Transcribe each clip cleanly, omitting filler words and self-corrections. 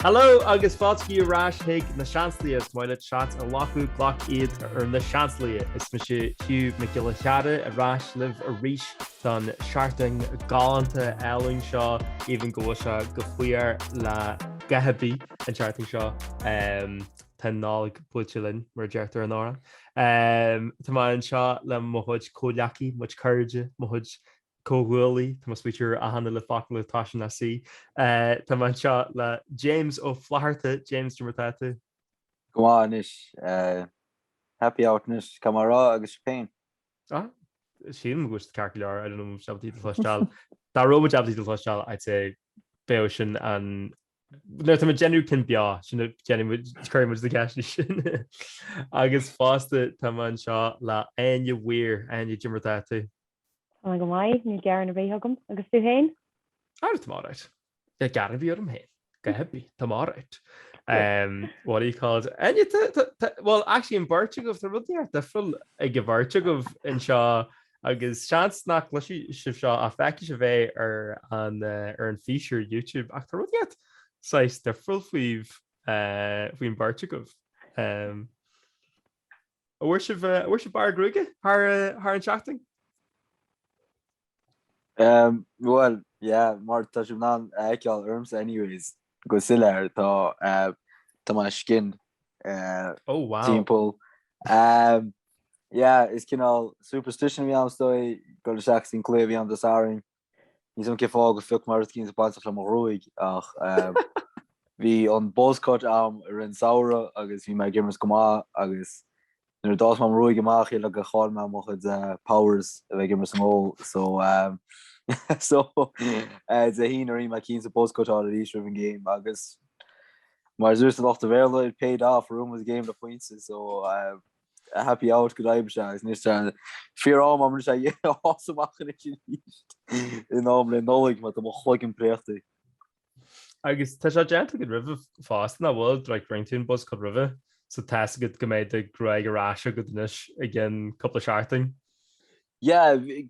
Hello agus fáí arás hiig na Seansálaithe muile chat an láú ghlach iad ar na Seansálaithe. Is me sé Hugh Mac Giolla Chearra arás libh a ríis don seachtain gáanta ealainn seo even go se go fuiar le gahabí an seachtain seo tá Nollag bpodchraoladh mar deirtar an ára. Tá an seo le mohuid cóleachaí muid chuirde mohuid cóhhuilaí Tá spéir achan le facail táisian na sí. Tá an seo le James ó Flatharta, James Jummertáte. Gomáin is happy outness camará agus Spain. Sílim go carceir an seabtí fleistáil. Tá roma seabtí fleistáil I'd say Bhéal sin an no tá genú cin beá sinna chuirmuid na ceisní sin. Agus fásta tá an seo le Áine Mhaoir Áine Jummertáte. go maiid ní gearan a bhéthgam agus tú hain? Táráit. De garan bhí orm hain. Go hebí tá máráit. What do you call it? Well, actually in Birchig of the rudíart the full ag Birchig of in seo agus chance nach luisi sibh seo a feici se bheith ar an feature YouTube ach tá rudíart. Sais the full faoin Birchig of Bhfuair bar grúige haar an seachtain? Well, yeah, mar tá sem ná eiceáil orms anyways go sileir tá mai skin oh wow timppel. Yeah, is cinál superstition bhí am stoi go seach sin clé bhí am de saring. Ní an ceá go fic mar cín sa páach le mar roiig ach bhí an boscot am ar an saora agus bhí me gimmers gomá agus nuair dás mam roiig amach le go cháil me mo chud powers a bheith gimmers mó so a hín orí me cín sa boscotá a rí an game agus mar zuús an ochta bhéla it paid off room was game le points so a happy out go daib se agus níos fear am am se ásamachchan in am le Nollag mat am chloigin préachta. Agus tá sé genta go rih fást na bhfuil ag bringtún bus go rih so te go go méid de greig aráise go dunis gin coppla seachtain. Yeah, vi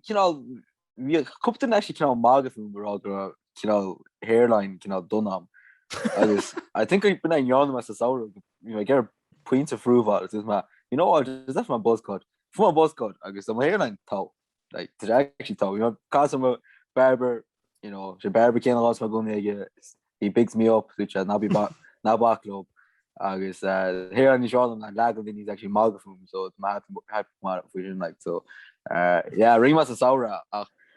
kupten actually magafún gur hairline dunam agus I think I've been in yarn mas saur get point of fruval is ma that's my buzzcut for my buzzcut agus my hairline tau like actually tau cause I'm a barber she barber can lost my gun he picks me up which na be back na back club agus hair on the shoulder and lag he's actually magafún so it's mad like so yeah ring mas saura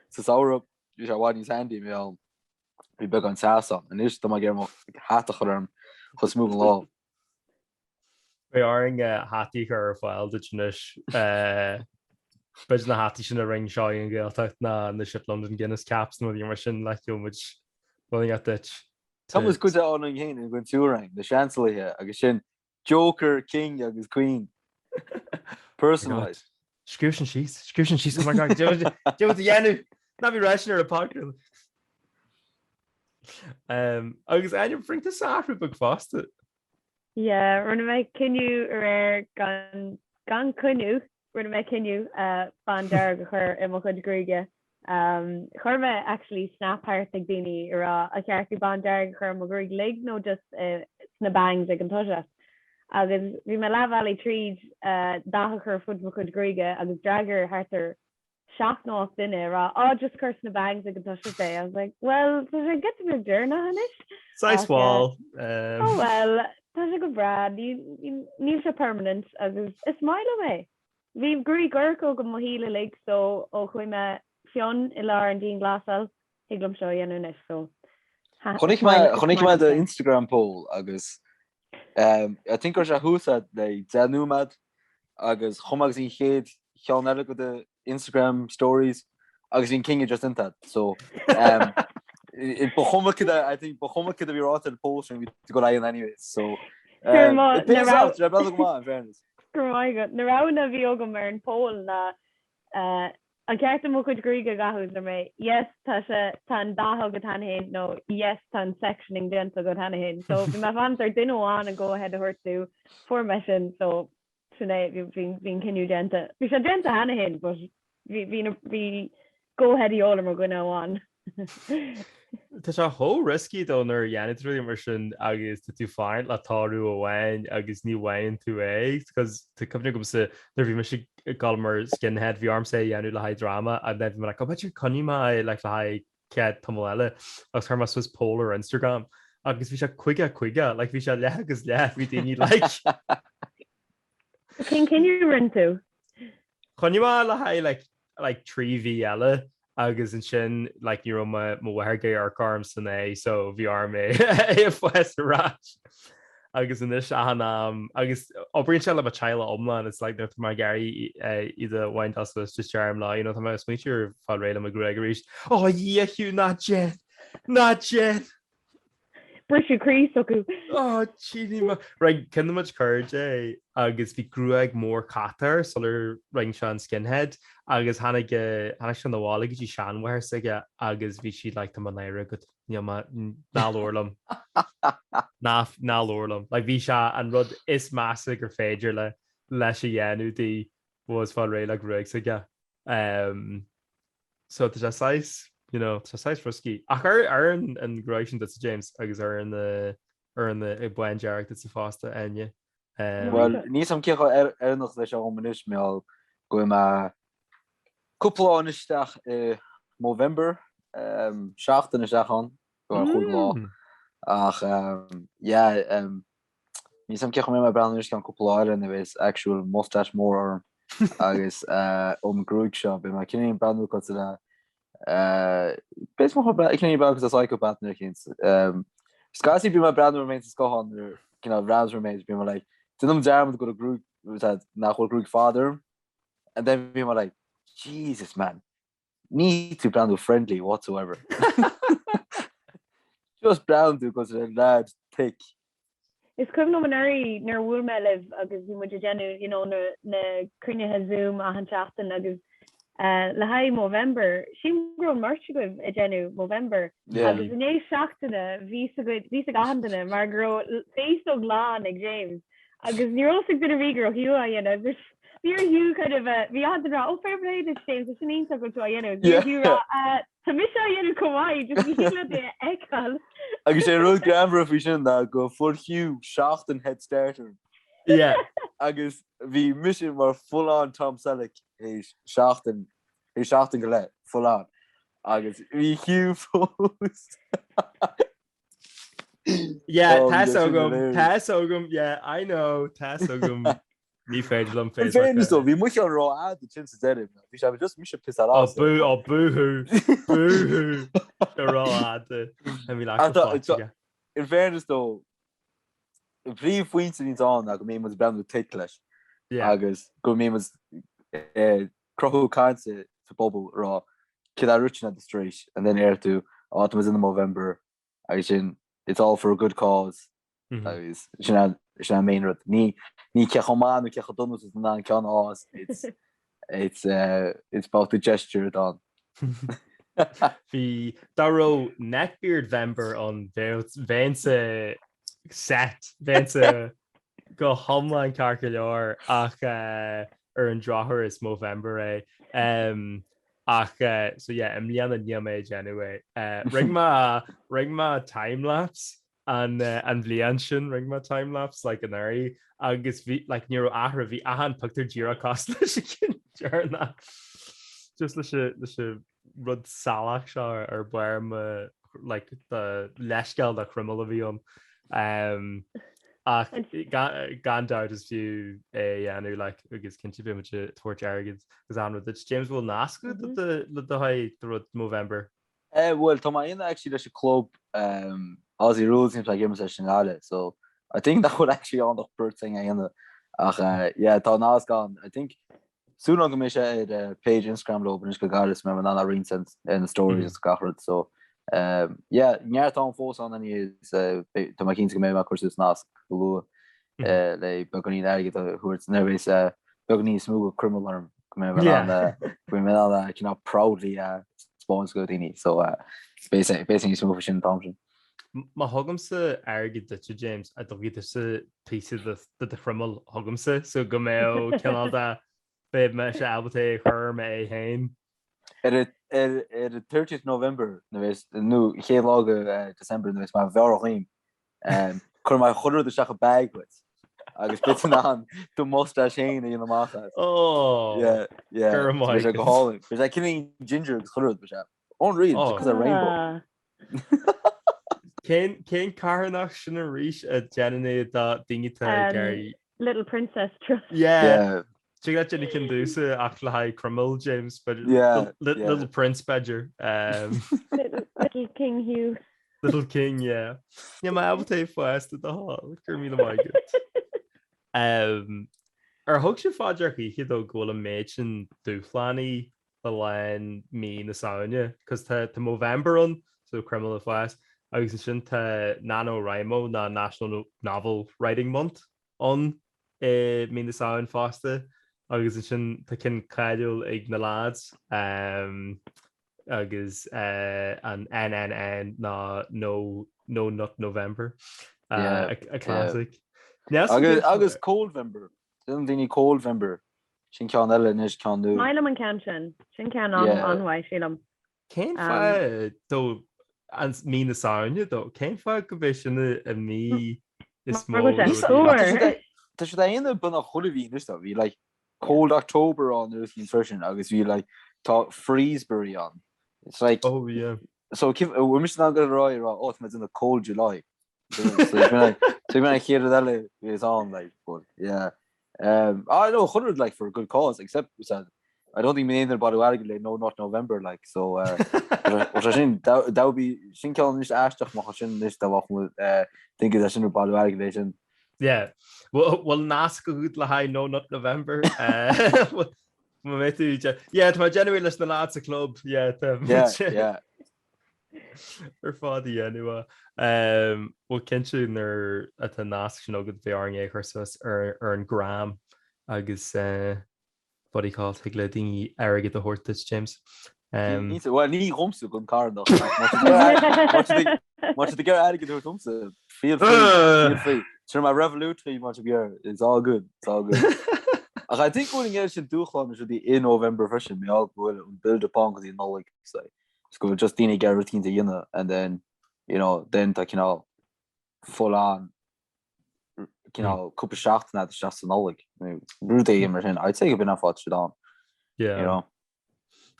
sa saura is ar bhaid níos handy mé bhí beg an sásan an is tá ggéir háta chum chus mú an lá. Bé áing hatí chu ar fáil duis bud na hatí sin a ring seo an ggéalteach na ship London Guinness Caps nó mar sin le muid bhing dit. Tá was go an an héin an gon túraing na Seansálaithe agus sin Joker, King agus Queen. Personalized. Scrúsin síos mar de dhéanú na bhí reisina ar a podcast. Agus Áine brinta sáhrú bag fásta. Yeah, runna méid cinniú ar gan cuniú runna méid cinniú bandar go chur I mo chud grúige. Chur me actually snapart ag daoine ar a ceartú bandar chur mo grúig lig nó just sna bangs ag an tuise. Agus bhí me leháil tríd dá chur fud mo chud grúige agus dragar hartar seach nó duine just curse na bangs ag an tuise sé. I was like, well, does it get to be journal hanis? Sizeáil. Oh well, tá sé go brad níl se permanent agus is maile mé. Bhí grúig gorco go mo híle lig so ó chuoi me fion I lá an dín glasal higlum seo dhéanú nis so. Chonig me de Instagram poll agus I think se húsa le denúmad agus chomagus ín chéad chean eile go de Instagram stories agus ín king just in that so I think bochoma could be right at the post and we go lion anyway so it pays out fairness. Narana bhí go mar an pól na an ceartta mo chud grúige gathús ar mé yes tá tan dátha go tan héin nó yes tan sectioning denta go tan héin so bhí me fan ar duine amháin and go ahead a thuirtú formation so sinné bhín cinniú denta. Bhí sé denta hana héin but bhí go ahead I óla mar gine amháin. Tá se thó riscí dónar dhéanaú mar sin agus tú fáin le táú amháin agus ní bhhain tú é, cos tú cumne gom sa nar bhí me si galmar skinhead bhí arm sé dhéanú le haid drama a then mar go tú coníime le le cead tamile agus chu sus pólar Instagram agus bhí se chuige le bhí se le agus le bhí daoine le. Cin cinú run tú? Coníime le haid le trí bhí eile agus an sin le ní mhhairgé ar carm san é so bhí arm é fhás ará agus in is agus opríonn se le a teile omlan is le nu mar gairí iad bhaint as just tearm lá tá me smuitiúr fá réile a Gregoríéis ó dhéú ná jet Brisú crí acu. Tíní cin muid chuir é agus bhí grúag mór catar solar ring se an skinhead agus hana sin na bhála gotí seanhair sige agus bhí siad le man éire go nálólam nálólam le bhí se an rud is measa gur féidir le leis a dhéanútaí bhs fá ré le gruig sige so tá sé Tá friscí. Ach ar an gráisisin dat James agus ar an i buin dearach dat sa fásta aine. Well, níos am cecho ar nach leis an muis meall go me cúplaáinisteach November seachtain achan go chuúd lá ach níos am cecho mé breis an cúplaáir a bheits actual mustache mór arm agus grúig seo be mar cinine brandú go le Bes ik ken about as psychopath Scotty be my brand remains go rounds remains be like to them jam go to group was had nach group father and then be like Jesus man need to brand friendly whatsoever just brown to because lad thick Is cum nominary nar bhfuil me liv agus bhí muidir genú na crunethe Zoom a hanseachtain agus le haid November sin gro mar goibh a genú November agus in ééis seachtainna ví a gahantainna mar gro fééis láán ag James agus nírósigh bin a vígur hiú a dhéanamh Bhí hiú kind of bhí anrá ó fairblade is James sin íon go tú a dhéanamh Tá mis a dhéanú commáid just le eáil agus sé ru gramar fi sin go fu hiú seachtain head starter agus bhí mission mar full an Tom Selleck seachtain go le full an agus bhí hiú fós Tá ógum I know tá ógum ní féidir lom fé bhí mu an rá a chin sa deirh bhí se just mis pis búthú rá in fairness dó brí foiointe ní an a go mé brandú tit leis agus go mé crothú caiinte sa bobbal rá kid a rutin at the street and then air to autumn was in the November agus sin it's all for a good cause agus sin main rud ní cechomáin nó cecha donú is ná cean ás it's about the gesture don Bhí daró neckbeard Vember an bhénsa set bhénsa go thomláin car go leor ach ar an drothir is Movember ach so im líana níamaid anyway ring ma timelapse an bblian sin ring ma timelapse like an airí agus bhí like níor ahra bhí ahan pugtar ddíra cost dearna just leis rud salach seo ar buirm like the leisceil de criminal a bhíon ach gandát is fiú anú like agus cinnte bhí muid tuairt airgid gus an that James bhfuil nasca le haid rud November well tá in actually leis a club Aussie rules seems like game session so I think that would actually on the first thing ach tá nás gan I think soon on go page Instagram lo is go gar me an recent in the stories gahard so near tá fós an is to ma kin me course is nas lo le beganí aige hu nervous beganí smooth criminal arm me proudly spawns go dini so basically smooth sin Thompson Má thugamsa airgid dute James a dohí sa pí de chrumal thugamsa so go mé ceáda be me se albaté chur me é hain the 30th November nu geen lage December is maar verheim kon my chudder de seach bag with agus bit aan to mustache heen in the macha I killing ginger onread because a rainbow Cén carnach sin a ríis a déanaine dá dingetá Gary Little Princess Tu got Jenny can do so actually high criminal James but little Prince Badger little King Hugh Little King my abte fast at the hall gur mí mai ar thug sé fáidir chiad ó ggóla méid sin dúchlánaí le lein mí na Saoine cos tá Movember an so criminal fast agus sin tá NaNoWriMo na National Novel Writing Month an mí na Saoin fásta agus sin tá cin caiúil ag na lads agus an NNN ná no Nut November a classic agus Coldvember daoine Coldvember sin cean eile is ceanú Mailam an cean sin cean anhaid sílam céim fa dó an mí na Saoine dó céim fa go bhéh sinna a mí is mó Tá sé aana buna chohí is bhí le Cold October an version agus bhí le tá Freesbury an it's like so mis an go rá me in the cold July so me hear that is on like but I know 100 like for a good cause except I don't think either body no not November like so that would be sin is asteach mo sin is think is sin body regulation well nas go goed le ha no not November my genuine list na lads a club ar fádaí anua bhil cinú ar a tá nasc sin agad bhéar é chusus ar an gram agus bodíá ag le daoine airgad a thuirtas James ní romsa gon car mar gur airgad thu romsa feel free sure my revolutionary much beer it's all good I think going get sin dúchlan should be in November version me all bhfuil build upon cos Nollag so it's go just dine get routine to yin and then then tá full on couple shaft na just Nollag brute immer sin I'd say been fat down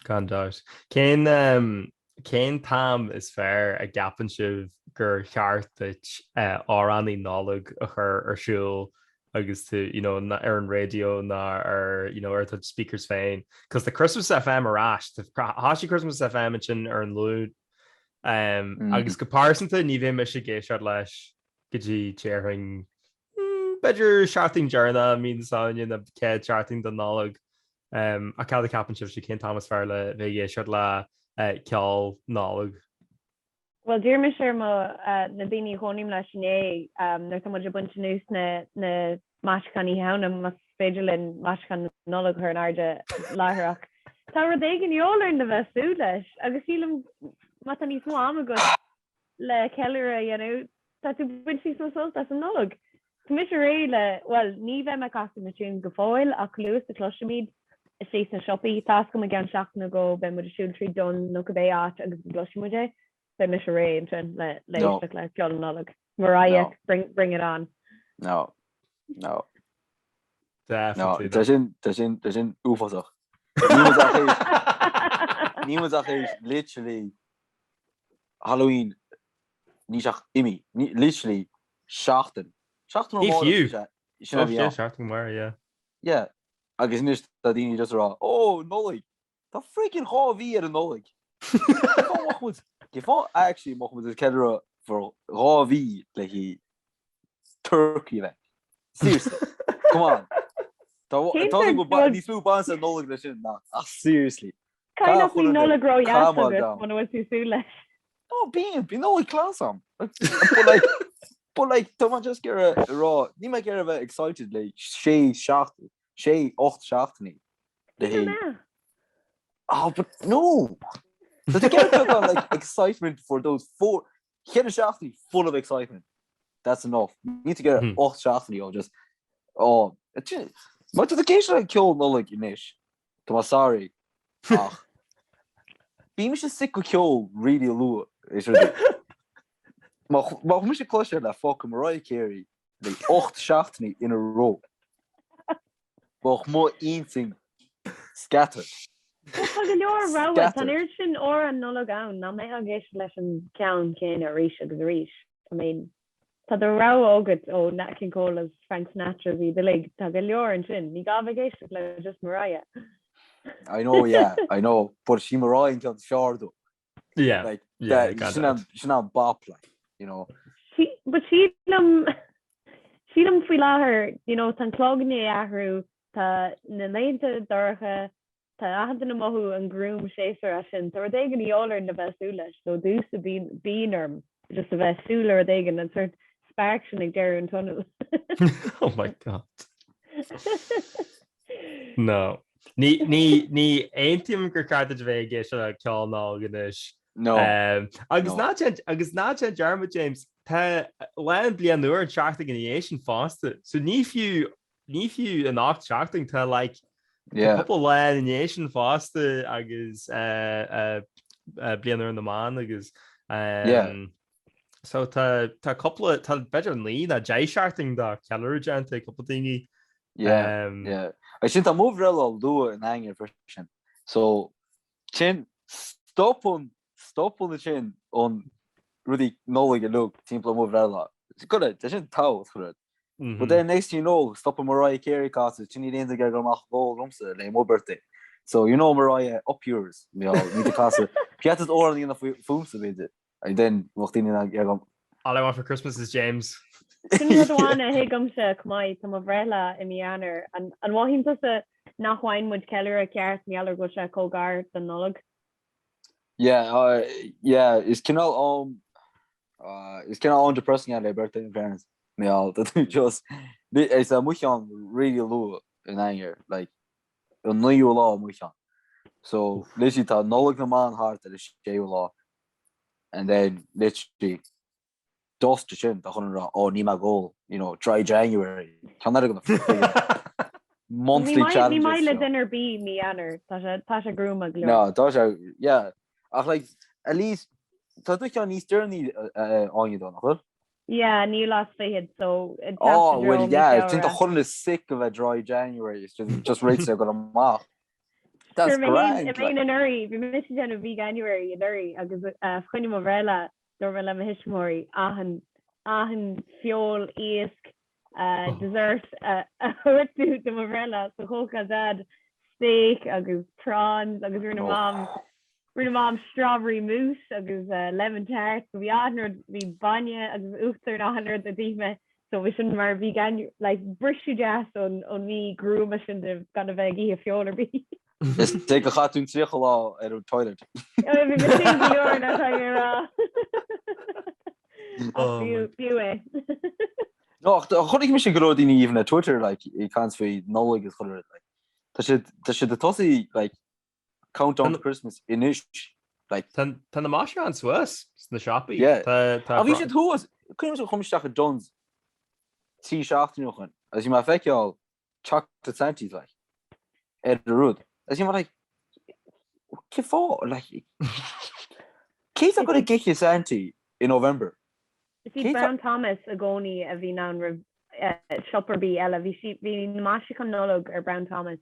gan doubt Cén tam is fair a gapan sibh gur cheartait áraní Nollag a chur arsúil agus tú ar an radio ná ar ar speakers féin cos the Christmas FM arás hasí Christmas FM sin ar an lúd agus go pásanta ní bhé me sé géisiart leis gotí téing beidir seating dearna mí Saoine na cé charting don Nollag a cad capan sibh sé cén Thomas fear le bheith géisiart le ceall Nollag. Well dear me sure na daoine chonim leis sinné nar tá muidir bunta nús na maiiscaní hena mas féidirlinn maiiscan Nollag chu an airde láthraach. Tá ru éigen jólar na bheith sú leis agus sílam mat an níos mó am agus le ceire tá tú buintí so sul as an Nollag. Tá mis ré le well ní bheith me casta na tún go fáil ach luas a cloisiid is sé na shoppi tá go me gan seach na go be mu a siúil trí don no go bé áit agus gloisimuide. They miss a range and let John Nollag. Mariah, bring it on. No. Definitely. There's in ufasach. Niemand literally Halloween. Nishach imi. Literally shachten. Shachten if you. Shachten where yeah. I guess nicht that dini just raw. Oh Nollag. The freaking hobby at a Nollag. Actually mag met camera voor raw like turkey like seriously come on die smooth bands and Nollag seriously kind of Nollag grow when it was too soon oh being Nollag class but like don't just get raw you might get excited like Shay 8 shaftni oh but no so to get like excitement for those 4 hit a shafty full of excitement that's enough you need to get an 8 shafty or just much of the case I killed Nollag in ish to my sorry Bí me se sic go ceol ri lu is má mu se cloisiir le fá go Mariah Carey le 8 seachtainní ina ró. Bach mó inting scatter. go leor ra tan ir sin ó an Nollag ann ná mé a géis leis an cean céin a ríis agus ríis. I mean, tá do ra ógad ó na cin cóil as Frank Sinatra bhí de lig tá go leor an sin, ní gá géis le just Mariah. I know, but she Mariah in John Shardo. Yeah. Like Yeah, she's not bop like, you know. But sílam fao láthair, you know, tan clogné ahrú tá na léinte dorcha tá ahananta na mothú an grúm séar a sin, tá d éigen íolar na bheitsúla, so dús a bíarm just a bheitsúla a éigen an sort spark sin ag deir an tunnel. Oh my god. No. Ní aontíim gur carta bheith géis a ceáil ná ganis. No. Agus ná Jarma James tá lean blian nuair an seachtaigh in ééis sin fásta. So ní fiú an ácht seachtaigh tá like couple lean in ééis sin fásta agus blian nuair an naán agus so tá couple tá beidir an lí a dé seachtaigh dá ceúgéanta couple daoine. Yeah. I sin tá móhrel lu an anger version. So sin stopun na sin on rudi Nollag a look timpla móhrel. Good, sin tá chud. But then next you know, stop Mariah Carey cast tinní réon go goach bó rumsa le mó birthday. So you know Mariah up yours, ní de cast. Piat orní na fumsa bit. And then mochtíine go. All I want for Christmas is James. Sinhána higamse cumáid tá bhreile I mianar an bhhaíonnta sa nachhain muid ceir a ceart meallar go se cógáir den Nollag. Yeah, is kinál depressing at birthday in fairness. Meall that just it's a muchan really low in anger like an new law muchan. So literally tá Nollag na man heart at the law, and then literally dust sin the 100 Nima goal, you know, try January. Can that gonna monthly challenge? Ní le dinner be me anner. Tasha groom a glow. No, Tasha, yeah. I like at least Tasha can Easter ni on you done, yeah, new last fihid, so oh well, yeah, I think the 100 is sick of a dry January. It's just rates they're gonna mark. That's grand. I mean, in hurry, we missed it in a big January. In hurry, because funny Movrella. Dormela Mahishmori, Ahan Fiol, Isk, dessert, the Morella, so Hoka Dad, steak, agus prawns, agus Runa Mom strawberry mousse, agus lemon tart, so we honored the banya, agus Uthur 100 the Dime, so we shouldn't mar vegan, like brishu jazz on me, groom, I shouldn't have gone a veggie if Fiol or be. Let's take a hatun trichla at a toilet. No, chud ik mis go die even Twitter like you can't say Nollag is chud like that should the tossy like count on Christmas in ish like tan the Mhaoir an Swiss na shoppy. Yeah. We should who was couldn't come stack John's see shaft noch as you ma fek y'all chuck the centis like at the road. As you like, like, Keith, I'm going to get you Santi in November. See Brown Thomas agoni a bhí ná shopper bí eile bhí Mhaoir chun Nollag ar Brown Thomas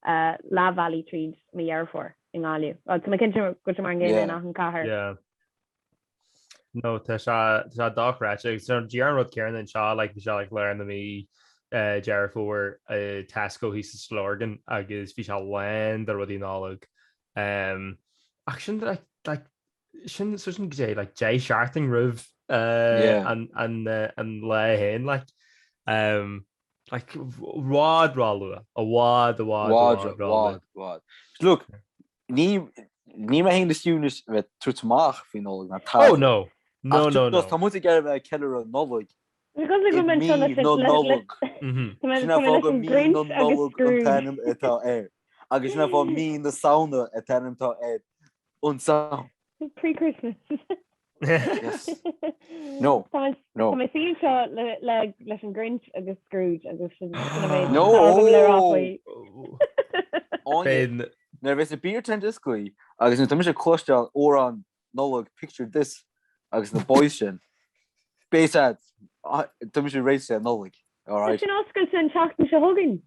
La Valley trees me for in gáliú. Tá ma cinse go mar ngéile nach an cahar. Yeah. No, tá dochrate. So Dearn rud Kieran and Shaw like learn the me Jared for Tasco he's slorgan agus fi land or ruddy Nollag. Action that like sin certain Jay like Jay Sharting Riv and lay hen like wad a wad look ní ma hen de students met trutmach fi Nollag. Oh no Tá moet ik er keller Nollag. Because go men agus na fá mí na sauna a tenim tá on sound pre-Christmas. Yes. No. My scene shot leis an Grinch agus Scrooge agus no. Nervous a beer tent iscui agus na tuimi sé chlosisteil ó an Nollag picture this agus na boys sin. Béad tuimi sé rééis sé Nollag. Alright. Sin oscail sin seachtain se thugann.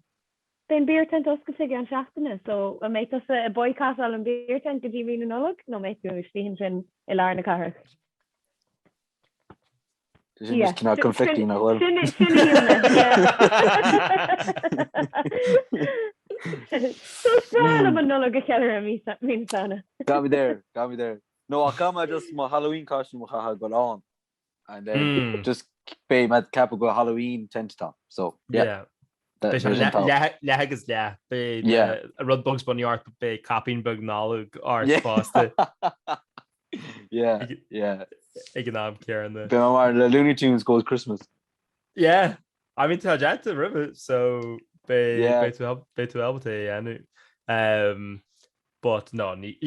Den beer tent oscail sig an seachtainna, so a méid as a boycott an beer tent go dtí ri an Nollag, no méid tú slíhann sin i lár na carach. Sin cinna conflictí nach bhfuil. So spráil am an Nollag go chealar a mí sanna. Got me there. No, I come just my Halloween costume I had got on. And then just pay my cap go Halloween tent top. So yeah. Legus le a rud bugs bunny art be copying bug Nollag art fásta. Yeah. Ag an am cearan the. The Looney Tunes goes Christmas. Yeah. I mean to jet to river so be to help to but no ní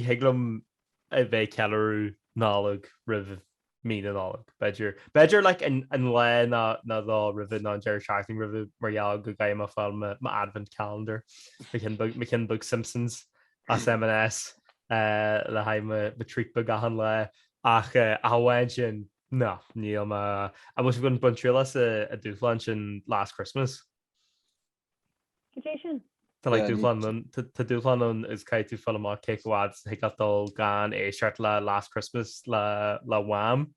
higlum a bheith cealarú Nollag rih mí Nollag Beidir like an le na dá rih ná deir seachting rih marall go gaim a fáil ma advent calendar cin bug Simpsons as M&S le haim ma trí bug ahan le ach ahhain sin no níl ma I was gon buntrilas a dúchlan sin last Christmas. Tá dúchlan is cai tú fel má cehád higadul gan éart le last Christmas le wham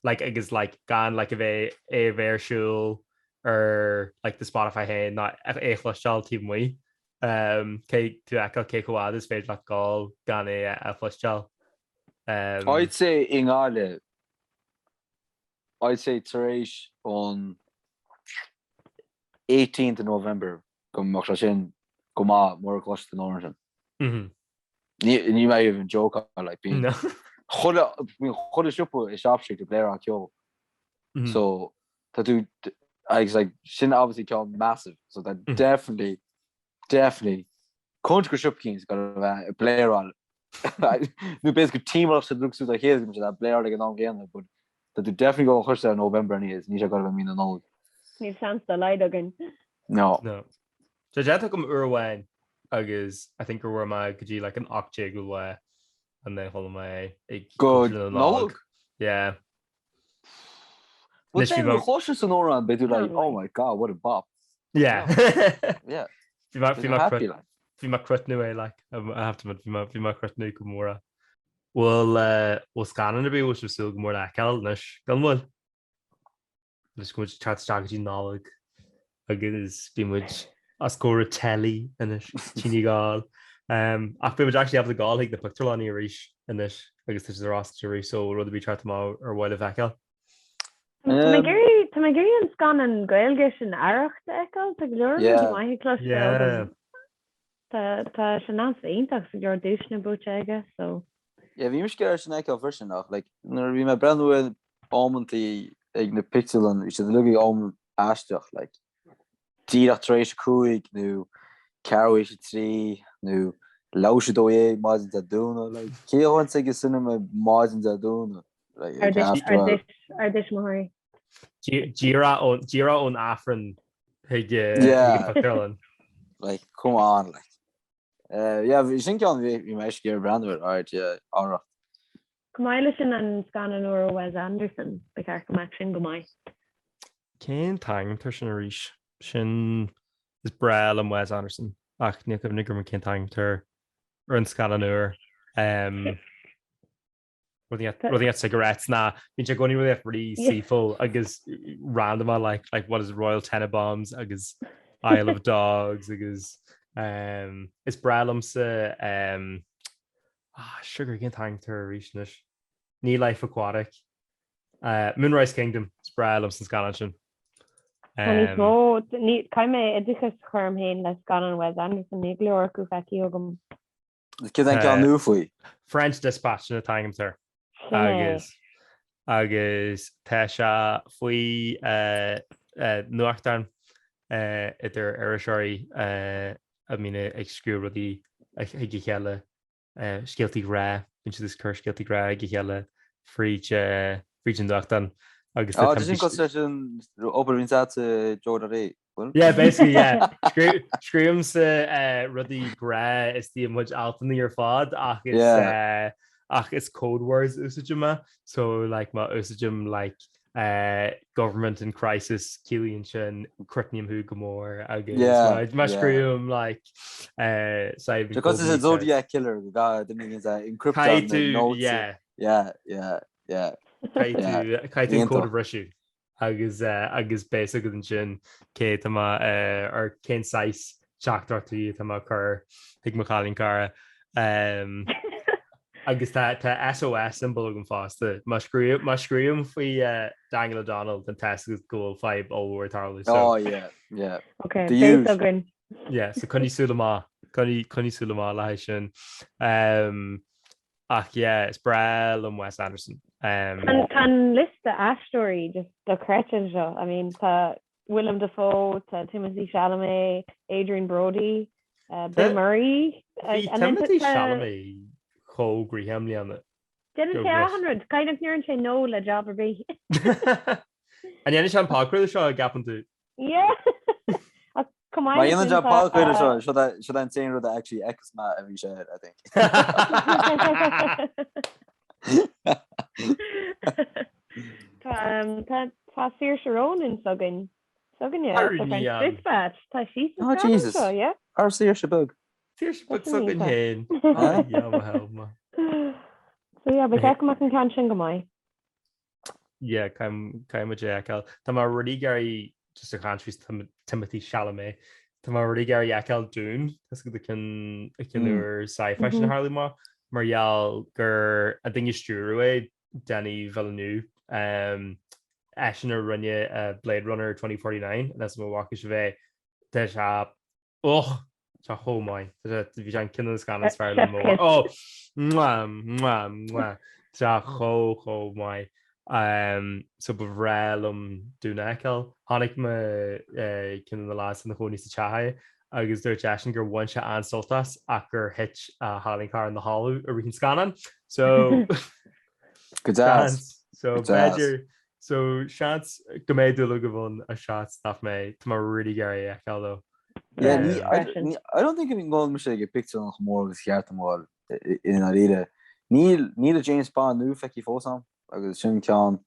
like agus like gan like a bheith bhéirsúil ar like the Spotify hain ná échlastal tí mu cé tú echa cehád is féidir le gáil gan é flastal. I'd say in Áine I'd say taréis on 18th of November go mar sin go má mór close to Norton. Ní may even joke like being cholle siúpa is Shop Street to Blair on Kyo. So that do I like sin obviously come massive. So that definitely country shop kings got a Blair on. Nu basically team up to look like here that Blair like an on game but that do definitely go hush in November and is Nisha got mean Nollag. Ní sounds the light again. No. So je gom urhain agus I think ru mai go dtí like an 8 go le and then hol mai ag go Nollag. Yeah. But then cautious and around they do like oh my god what a bop. Yeah. Yeah. Fi ma crut nu like I have to fi ma crut nu go móra. Well scanan be was so go mór acal nes ganmol. Let's go chat strategy Nollag agus bí muid as scóra telly inis tíní gáil. Ach bí muid actually have the gáil ag na picturláí a ríis inis agus tuis ráí so rud a bí trat má ar bhile feicil. Tá mé gurí an scan an gailge sin aireachta eáil tá leor mai clú Tá sin ná ionach sa gur dúis na bute aige so. Yeah, bhí mis ceir sin eáil version nach like nar bhí me brandú ámantaí ag na picturlan is lugaí ám aisteach like díach taréis cúig nó ceéis trí nó lause dóigh máin a dúna like céhain ige sinna me máin a dúna ar dis Mhaoir. Chearra ón afran ag like come on like yeah vi sin kan vi me ge brand ara Comáile sin an scanan ó Wes Anderson be cear go sin go mai. Cén time tar sin a ríis sin is Bhéal an Wes Anderson ach ní go nigur man cén time tar ar an scanan úr rudí cigarettes na bhín sé goní ru rí sífol agus random like what is Royal Tenenbaums agus Isle of Dogs agus is Bhéal sa sugar cén time tar ríis ní Life Aquatic Moonrise Kingdom is Bhéal san scanan sin. Ní caiime idirchas chum héin le scanan Wes Anderson ní leor go feici agam. Cé an cean nu faoi? French Dispatch na time tar agus tá se faoi nuachtarn idir ar seirí a mína ag scrú rudí ag chéile scialtaí rá vin si chur scialtaí rá ag chéile fríd an doachtan agus opin Jordan Yeah, basically, yeah. Scream sa rudí gra is the much altaní ar fad ach is code words usajima. So like ma usajim like government in crisis Killian sin Critnium who Gomor agus ma scream like because it's a Zodiac killer God the meaning is encrypted notes Kaitu code of Rishu agus basic an sin cé ar cén sais seachtainiúil tá chur hiag machalín cara agus tá SOS symbol an fásta muscream faoi Daniel Donald an test go 5 óhar tarla so chuní súla le sin ach is brel an Wes Anderson Can list the astory just the cretin show. I mean Willem Dafoe, Timothy Chalamet, Adrian Brody, Bill Murray, Timothy Chalamet co-griham lianna. Didn't say 100 kind of near and say no le job or be. And any Sean Parker the show gapan to. Yeah. Come on. My young job Parker should I say that actually X ma every shit I think. Tá Seir Sharon in Sugin dispatch Tá she Jesus yeah our Seir Shabug Sugin hen so yeah but check can can go mai yeah caiim Jackal Tá mar rudí Gary just a country's Timothy Chalamet Tá mar rudí Gary Jackal Dune that's good can sci-fi sin Harley ma Marial gur a dinge stúré Danny Villeneuve Ashner runne Blade Runner 2049 that's Milwaukee Cheve tá ho mai bhí an kin gan fear le mór tá cho mai so bhrélum dúnail hánig me cin na lá na choní sa chathe agus dúir tean gur bhain se ansoltas ach gur hit háling car an na hallú a rihin scanan so so shots go méid dú go bhn a shot stuff mé tá mar really gary eáil I don't think in go mu get picture noch mór agus cheartmá in a réide ní a James Bond nu feici fósam agus sin cean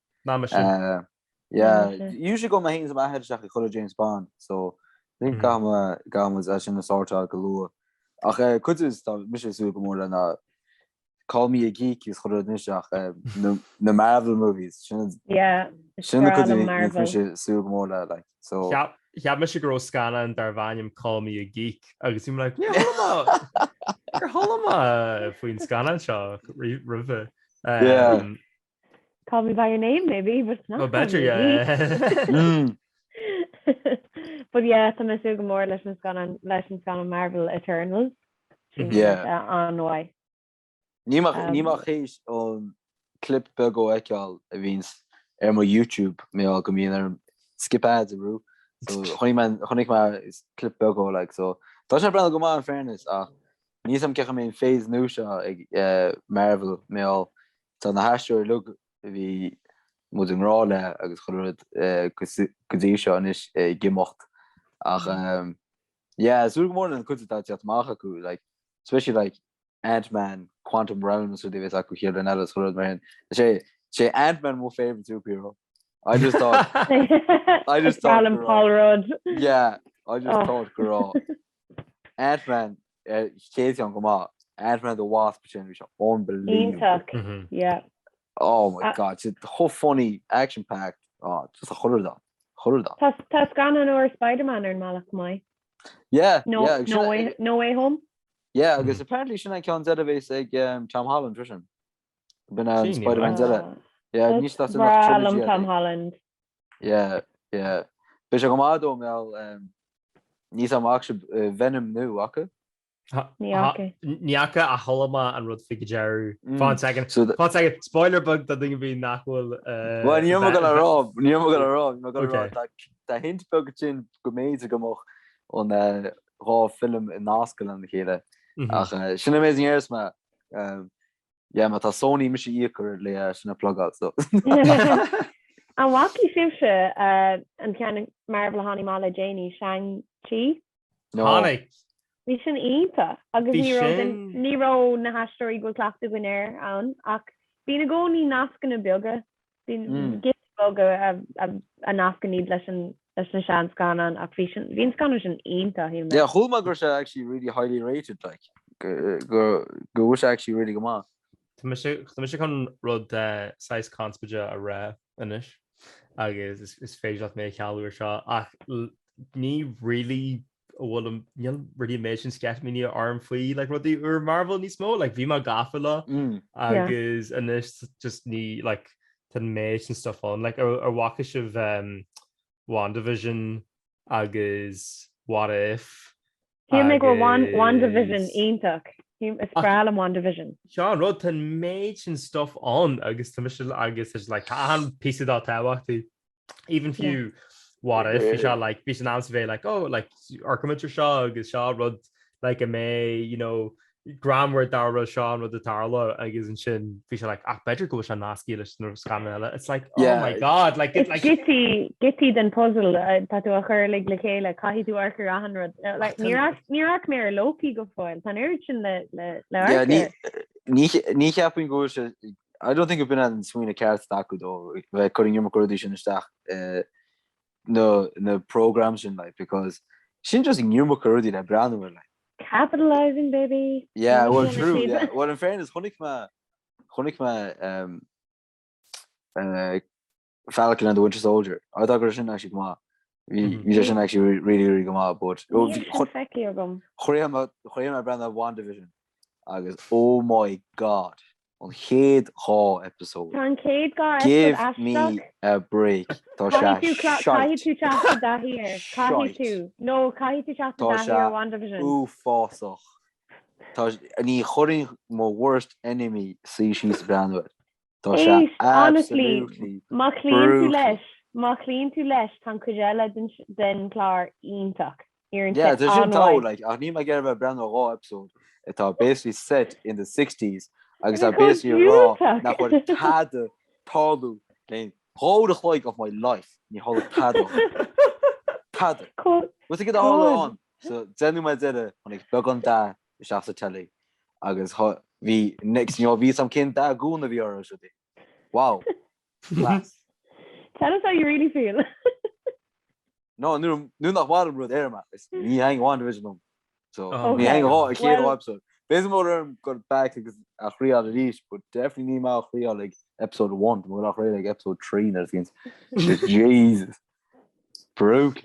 usually go ma hé am aheadach a cho James Bond so think gam sin a sortá go lu ach ku mis sú go mór an Call Me a Geek is cho niach na Marvel movies sin sú mór like so heb me se gro scanan dar bhaim Call Me a Geek agus im like gur holla faoin scanan seo rive call me by your name maybe but it's not oh better yeah but yeah tá me sú go mór leis scanan Marvel Eternals an why Níach chéis an clip be go eáil a víns mo YouTube mé go míon ar skip ads a rú so chonig mar is clip be go like so tá sé bre go má an fairness ach níos am cecha mé phase nu se ag Marvel méall tá na hasúir lu hí mu an rá le agus chu godí seo an is gimocht ach sú mór an chutá mácha acu like especially like Ant-Man Quantum Realm so Davis acu hir an elas chu mar sé Ant-Man mo favorite superhero I just thought Alan Paul Rudd yeah I just thought girl Ant-Man chéad an go má Ant-Man the Wasp sin is unbelievable yeah oh my god it's whole funny action packed just a chudar Tá gan an or Spider-Man ar malach mai no way home yeah agus apparently sin cean database ag Tom Holland trisin bin Spider-Man zile níos Tom Holland be go mádó me níos amach Venom nu acha Níacha a holama an rud fi jeú fá second spoiler bug dat ding bhí nachhfuil ní rá Tá hint be sin go méid a gomoch an rá film in náscail an chéile ach sinna mé éirs ma ma tá Sony mis ícur le sinna plugad so An waki sibse an cean marble hána mála Janie Shang-Chi. Hánig. Bhí sin ionta agus Bhí níró na hastóí go clachta gnéir ann ach bhí na gcóí nascan na beaga bhí boga a nascan iad leis na sean scanan ach bhín scanan sin ionta hí. Yeah, Hugh Mac Giolla actually really highly rated, like go was actually really good man. Tá mé sé chun rud 6 conspaide a ré inis agus is féidir mé cheúir seo ach ní ri bhfuil rudí mé sin sceith mí arm faoí le rudí ur Marvel ní smó, le bhí mar gafala agus inis just ní like tan méid and stuff on like ar bhacha sibh WandaVision agus What If. Hí mé go WandaVision ionach. Is bra am WandaVision. Seán rud tan méid and stuff on agus agus is like an piece of that táhachtú. Even few What If bhí se like bhí an answer bheith like oh like archimitir seo agus seo rud like a mé you know gramward dara Sean with the tarla agus an sin bhí se like better go se nasci leis nó scanile. It's like oh my god like it's like gitty den puzzle tá tú a chur le chéile caihí tú archar ahan rud like níach mé ar Loki go fáil tan ir sin le ní ceapin go I don't think I've been an swing car staku though cutting your recording stack no programs in like because she just in your recording that brand were like capitalizing baby. Yeah, well true. Yeah. Well in fairness Hunig ma Falcon and the Winter Soldier. I thought it actually come out. We just actually really come out but Chorean brand that WandaVision. Agus oh my god. On Chéad Há episode. Give me a break. Caihí tú chat da here. Caihí tú chat da here WandaVision. Ú fásach. Tá ní choring mo worst enemy sí she's branded. Tá sé absolutely. Má clean tú leis tan cujella den cláir ionach. Yeah, there's sin tá like ach ní ma get a brand Há episode. It basically set in the 60s. Agus a basically raw na for tad talu like hold the like of my life ni hold tad what's it get all on so then my did when I bug on that shafts telly agus vi next vi some kind da go na vi should wow class. Tell us how you really feel. No nu nach water bro there man it's me hang WandaVision so me hang a clear episode. Basically, got back because I real release, but definitely need my real like episode 1. We're not really like episode 3 and everything. Jesus, broke.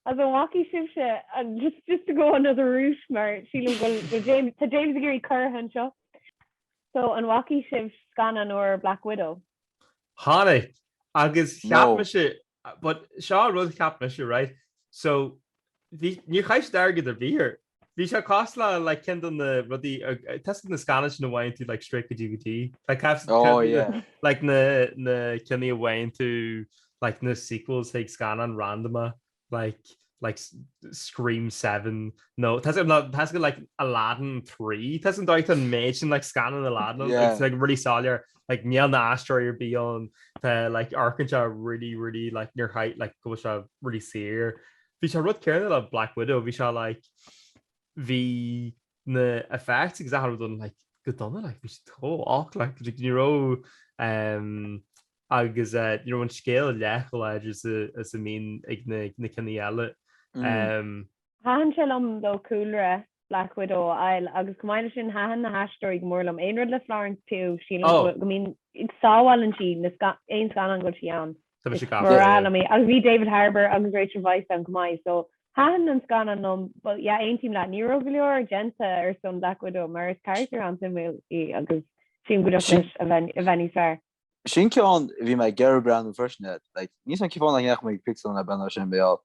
As a walkie shift, and just to go another route, Mart, she will go James Gary Curran show. So on walkie shift, scan or Black Widow. Honey, agus capmish but Shaw wrote capmish right. So the you guys there get the beer. Bhí se cosla like ken on the rudí testing the Spanish na bhain tú like straight GT like have like na cinní bhain tú like na sequels like scan on random like Scream 7 no has got like Aladdin 3 hasn't died on mage and like scanning Aladdin it's like really solid like Neil Nastro or beyond like Arkansas really like near height like go really sear bhí se rud cearna le Black Widow bhí se like hí na effects exactly done like go donna like bhí tó ach like níró agus an scéal lech le is a mean ag na cinní eile Hahan se lom dó coolre Black Widow ail agus cumáine sin hahan na hastóí go mór lom aon rud le Florence Pugh sí go mín ag sáháil an si na aon scan an go si an agus bhí David Harbour agus Rachel Weisz an cumáid so hahan an scan an nom but yeah aon team le níor goleor genta ar son Black Widow mar is character an sin bhfuil agus sin go leis a bhainní fearr. Sin ceán bhí me Gary Brown an firstnet like níos an ceáin nach mé pixel na ben sin Bhéal.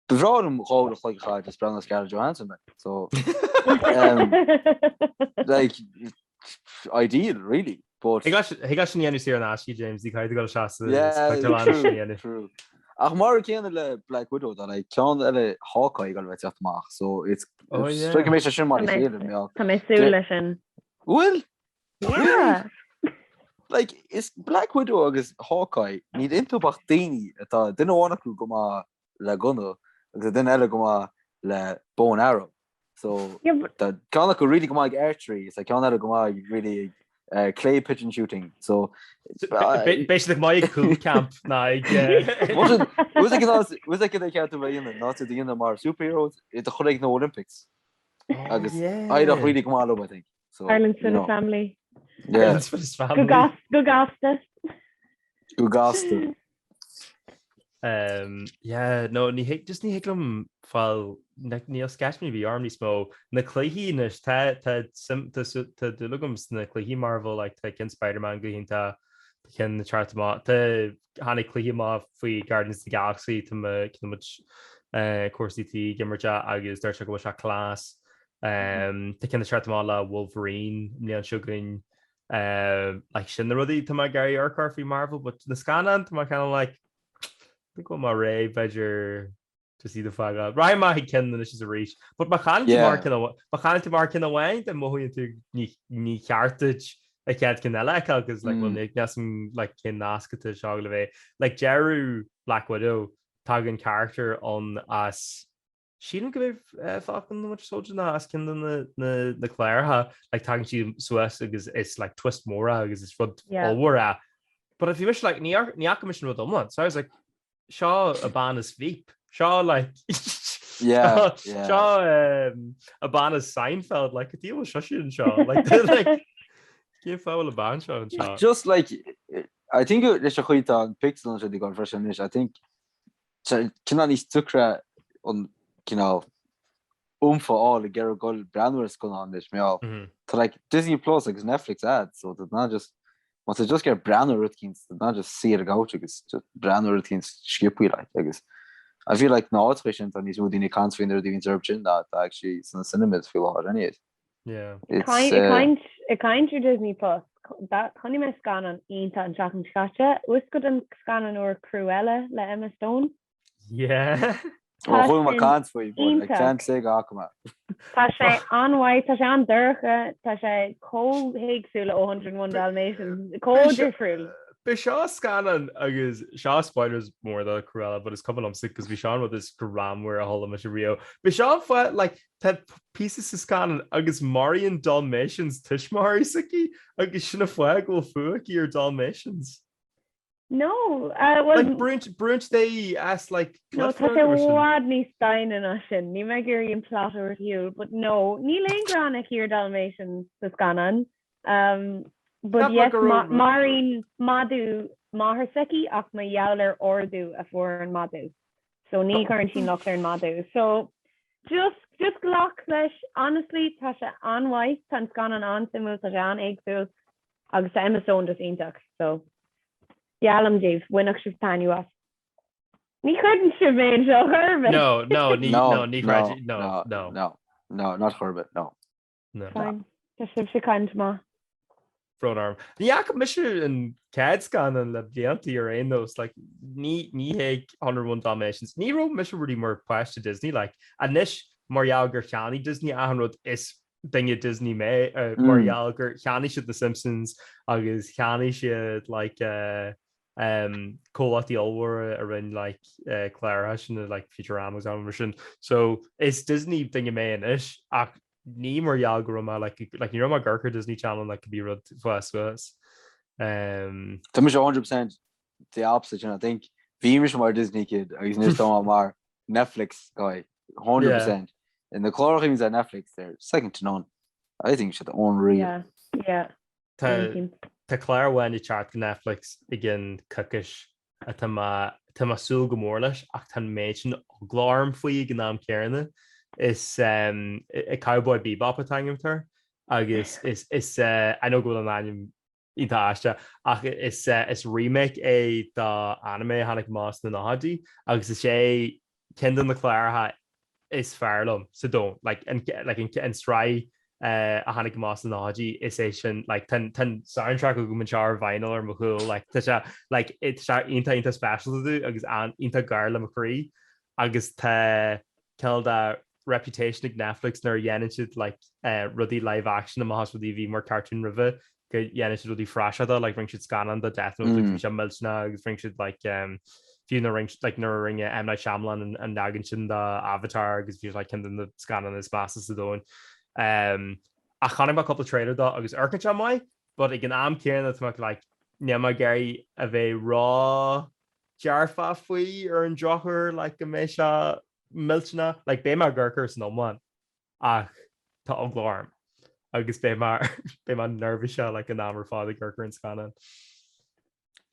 Bhrám rád like chaid is Brown Scarlett Johansson so like ideal really but he got sin dhéanú sé an así James dí caiid go se true. Ach mar céan le Black Widow that like cean eile Hawkeye gal bheith teachtamach so it's strike mé sin mar féidir Tá mé súla sin. Well? Yeah. like is Black Widow agus Hawkeye ní intobach daoine atá duine bhánachú go má le gunna agus duine eile go má le bow and arrow. So that ceanna go really go má ag archery, is like ceanna go má really clay pigeon shooting. So basically my cool camp na was like they can't do in not to the end of our superheroes it the choleg no Olympics. Agus I don't really come all up I think. So Ireland's for the family. Yeah. for his family. Go gasta. Yeah, no, just ní higlum fáil níl scaith mí bhí armní smó na cluichí nes tá dulugums na cluichí Marvel like tá cin Spider-Man gohínta cin na chartá tá hána cluichí má faoi Guardians of the Galaxy tá much cuasítí gimmerte agus d'ir se go se clás tá cin na chartá le Wolverine níon siúgain like sin na rudí tá Gary Urquhart faoi Marvel, but na scanan tá kind of like go má ré beidir to see the flag up. Ryan ma ken this is a reach, but machan mark in a way then mo into ní chartage I can't ken because like when they some like kin ask to shoglevé like Jeru Black Widow tagging character on us. She didn't give fucking much soldier na asking the cláir ha like tagging she Swiss because it's like twist mora because it's front all but if you wish like ní commission with them so I was like Shaw a banus veep Shaw like Shaw a banus Seinfeld like a deal with Shushi and Shaw like give foul a band Shaw and Shaw just like I think it's a quite on pixel and the conversion I think can not tukra on for all the Gary Gold branders going on this to like Disney Plus like Netflix ads so that not just want to just get brand routines not just see it go just brand routines skip we like I guess I feel like now it's on these would in can't find the interruption that actually some cinemas feel hard anyways it's kind of Disney Plus that honey my scan on Einta and Jack and Chacha was good and scan or Cruella le Emma Stone my can't for you I can't say Gakama Tá sé anhaid tá sé an dúcha tá sé cóhéagsúla 101 Dalmatians códifriúil. Be seo scanan agus seo spoilers more than Cruella, but it's coming on sick because we Sean with this gram where a whole of Rio. Be seo like that pieces of scanan agus Marian Dalmatians Tishmari sicky agus sinna fuag will fuaki or Dalmatians. No, like brunch they asked like no tá sé bhád ní stein in sin ní me gur íon plátar hiúil but no ní Eagrán ag hir Dalmatians sa scanan but yes Marín madú máthar seki ach ma jouler ordu a for an madú so ní chuintí nach ar an madú so just gloch leis honestly tá sé anhaith tan scanan an simú tá sé an éagsúil agus tá Amazon just ionach so Yalam Dave, winach should pan you off. Ní couldn't should be so Herbert. No, not Herbert, no. Fine. Just she kind ma. Front arm. Yeah, commission and Cad scan and the Bhéal or in those like ní hag 101 Dalmatians. Ní ro mission really more quest to Disney like anish Mhaoir Gerchani Disney ahanrod is thing at Disney May Mhaoir Gerchani should the Simpsons agus Chani should like call the Allwar around like Clara and like Futurama's on version. So it's Disney thing May and ish ní Mhaoir Gerchani like you know my Gurker Disney Channel like could be real fast was to me 100% the opposite I think Viimish more Disney kid I used to more Netflix guy 100% and the chlor things at Netflix they're second to none I think should own real Tá cláir bhain I chart Netflix again cookish a tá súl go mór leis ach tá méid glárm faoi gnám cearna is a Cowboy Bebop a tangimtar agus is I know go an anim ítáiste ach is remake dá anime hannig más na náidí agus is sé cindan na cláir ha is fearlam so don't like in strai a hannig más na náidí is é sin like ten soundtrack go manchar vinyl or mahul like tá like it's inta special to do agus an inta garla McCree agus tá kilda reputation ag Netflix nar dhéanaan siad like rudí live action am has rudí bhí mar cartoon rive go dhéana si dí freisada, like ring siad scanan de death note se millna agus ring siad like fiú na ring like na ringe M. Night Shyamalan an dagan sin de Avatar agus fiú like cin na scanan is massa sa dóin. A chanim a couple trailer da agus urca se mai, but ag an am céan that like nema Gary a bheith rá dearfa faoi ar an drochar like go mé se millna, like bé mar gurchar san nómhain ach tá an gláirm. agus bé mar nervvis se like an amar fád gurchar an scanan.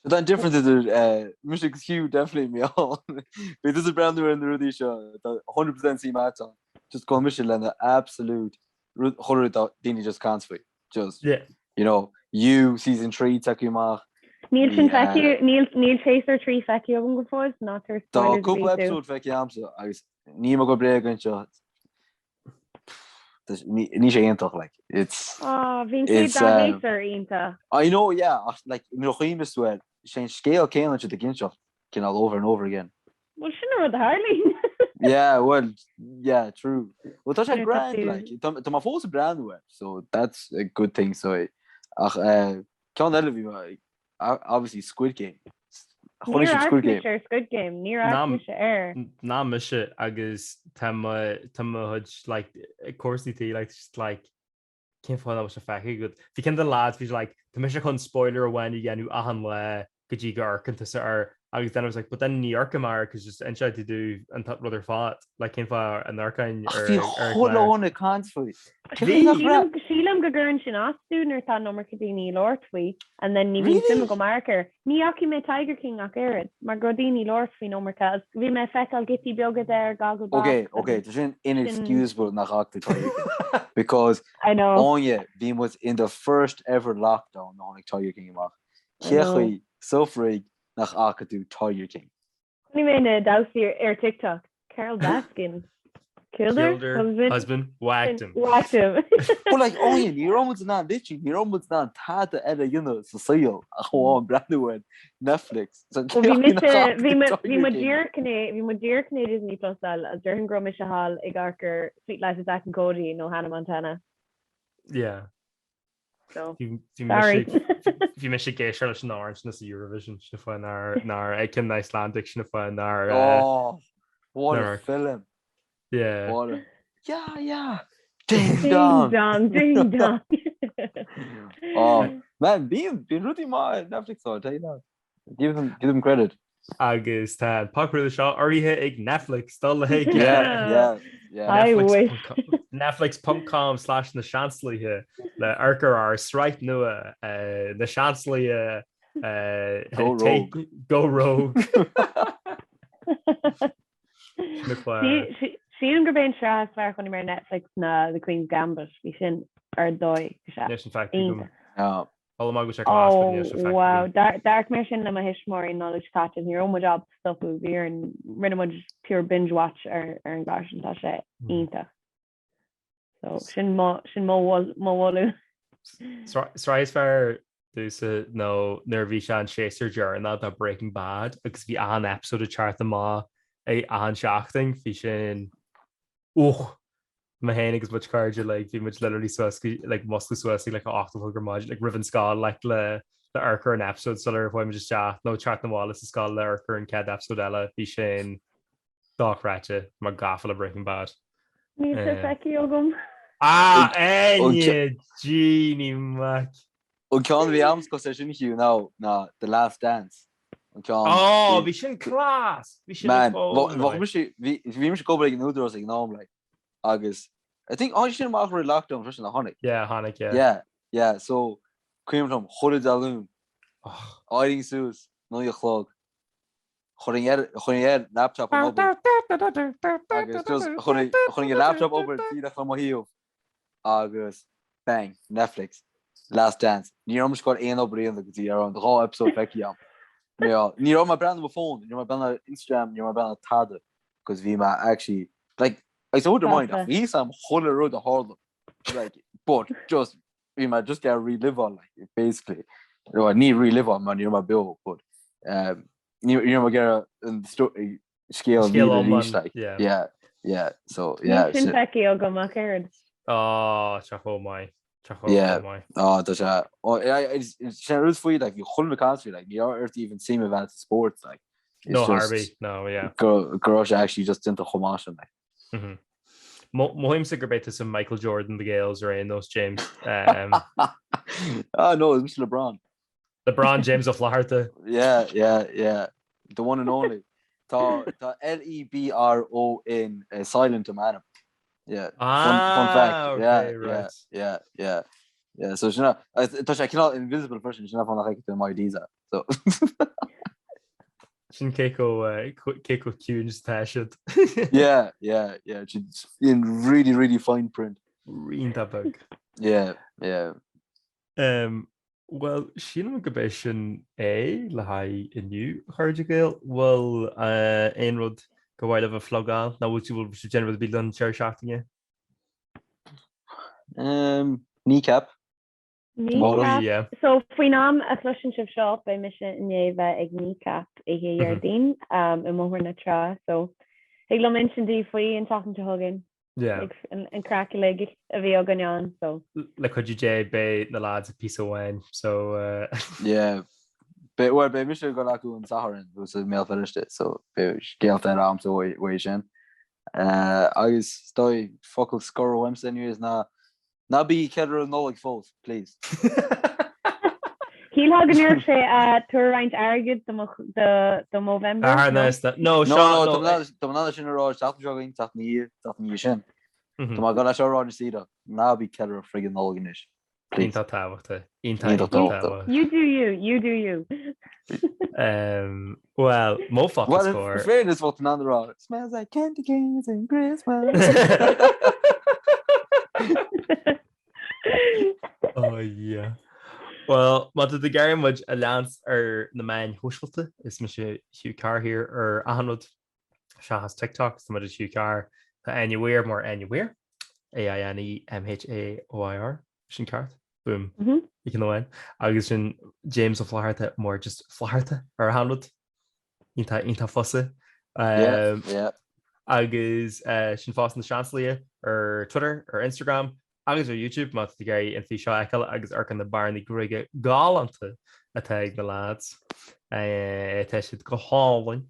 So that difference is music Hugh definitely me all. But this is brand new in the Rudy show. 100% see match on. Just go mission and the absolute 100 Dini just can't speak. Just you know, you season 3 Takuma. Neil Chaser 3 Fecky of go fós not her. The couple episode Fecky amsa. I was Nima go break and shot. Ní sé intach like it's I know like chuimiúil sé scale céan to the ginshot can all over and over again. Well sinna the Harley. Yeah, true. Well that's a grand like to my fós brand well, so that's a good thing. So can obviously Squid Game. Squid Game ná me se agus tá like cuasítí like just like cin fáil se feici go bhí cin de lád bhí like tá me se chun spoiler a bhain i ghéanú achan le go dtí go arcanta ar agus then I was like but then New York America is just inside to do an rudder fought like cin fá an arcain ar constantly sílam go gurn sin asún ar tá nomar cadíní Lordfuoi and then ní bhín sim go marker ní aki mé Tiger King ach airad mar godíní Lordfuoi nomar cos bhí me feáil gití beagad ar gagal okay there's inexcusable nach achta because I know Áine bhí was in the first ever lockdown on Tiger King amach chechuí so freak nach acadú Tiger King. Ní mé dásí ar TikTok Carol Baskin killed her husband whacked him but like Áine ní almost not ditching ní almost not táta you know sa sail a chuáin brandúin Netflix so bhí mo dear cné Disney Plus a dúirn gro me se hall ag arcar Sweet Life of Zack and Cody nó Hannah Montana so sorry bhí me sé géisiir leis an áint na Eurovision sin fáin nar ag cin Icelandic sin fáin nar what a film yeah ding dong man been really my Netflix I'll tell you that give them credit agus tá popular seo oríthe ag Netflix dul le I wish Netflix.com/na Seansálaithe le arcar ar sráit nua na Seansálaithe go rogue sílim gur ben se fear chun mar Netflix na The Queen's Gambit bhí sin ar dóigh wow dark mar sin na hisismóí knowledge cat in your own job stuff bhí an rinne pure binge watch ar an garsin tá sé ínta so sin móhú Sráis fear dúsa nó nervhí se an séir dearna a Breaking Bad agus bhí an episode a charta má é an seachting hí sin ma hénig much cardja like bhí much literally Swaski like Moscow Swaski like 8 gramage like riven sá like le arcar an episode so bhfuim just no chat na wall is sá le arcar an cad episode eile bhí sin dáráte mar gafal a Breaking Bad ní feici agam Áine Jeannie Mac cean bhí am go sin hiú ná The Last Dance bhí sin clás bhí me go ag núdros ag nám le agus I think sin má lockdown fresin na hánig so cuiimlumm choid alún áing sús nó a chlog chuir laptop chuir laptop over tíach le hiíh agus bang Netflix Last Dance ní am scoir éon opíon gotí ar an rá episode feici am ní ma brand my phone you're my brand Instagram you're my brand tada because we ma actually like I saw the mind he's some whole road the hard like but just we might just get relive on like basically you know I need relive on man you're my bill but you're my get in the story scale on like yeah so yeah Kentucky go my card chapo mai Yeah. That's it's rules for you like you couldn't country like you aren't even seeing about sports like no Harvey no yeah girls actually just into Hamas like Mohim Sigerbeta some Michael Jordan the Gales or in those James no it's LeBron James of Flatharta yeah the one and only Tá LEBRON silent man yeah fun fact okay, right. Yeah so she's not I cannot invisible person she's not like my visa so Sin Keiko Cunes Tashit yeah she's in really fine print Read that book yeah well sin go béis sin é le haid inniu chuirde well éonrod go bhfuil a flogáil na bhfuil general bí an teir seachtainine kneecap so faoin am a flusin sib seo ba mis innéh ag kneecap ige dheardín I mhór na tra so ag lo mintí faoi an tatan te thugan an craic a bhí agan so le chuid dé bé na lads a pí bhain so yeah be mis go acu an saharan gus a mé feriste so scéalt am so sin agus stoi focail scor wemsen is na bí ceidir an Nollag fós please Híl hagan sé tuaint agad do November no sin ará jogging ní sin Tá go será sida ná bí ceidir friggin Nollag is Ínta táhachtta You do you well mó fa fairness wat an anrá smells like candy canes and Christmas oh yeah well má de garimmuid a lans ar na main hoisiilte is me sé Hugh Carr here ar ahanrod se has TikTok so is Hugh Carr tá anywhere mar anywhere AINEMHAOIR sin cart boom you can know agus sin James of Flatharta more just Flatharta ar ahanrod ínta fosa agus sin fás na Seansálaithe ar Twitter ar Instagram agus ar YouTube má garí an fi seo eiceil agus ar an na barnaí gruige gáanta atá ag na lads te siad go hálainn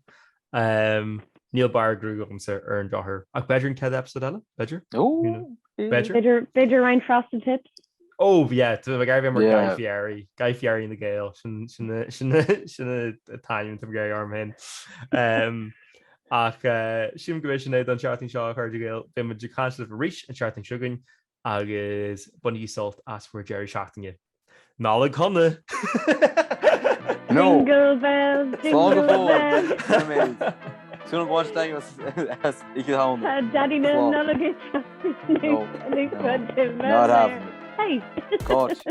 níl bar grúgam sa ar an dothair ach beidir an cead episode eile beidir rein frosted tips yeah tu gar bhí mar Guy Fieri na Gael sinna taim tu gar arm hen ach sim go sin é an charting seo chuirde Gael be mu de can a ríis an charting sugain agus buní salt as for Jerry seachtainine Nollag chuna Jingle bells Soon watch that you can hold Daddy no Nollag not happening Hey gosh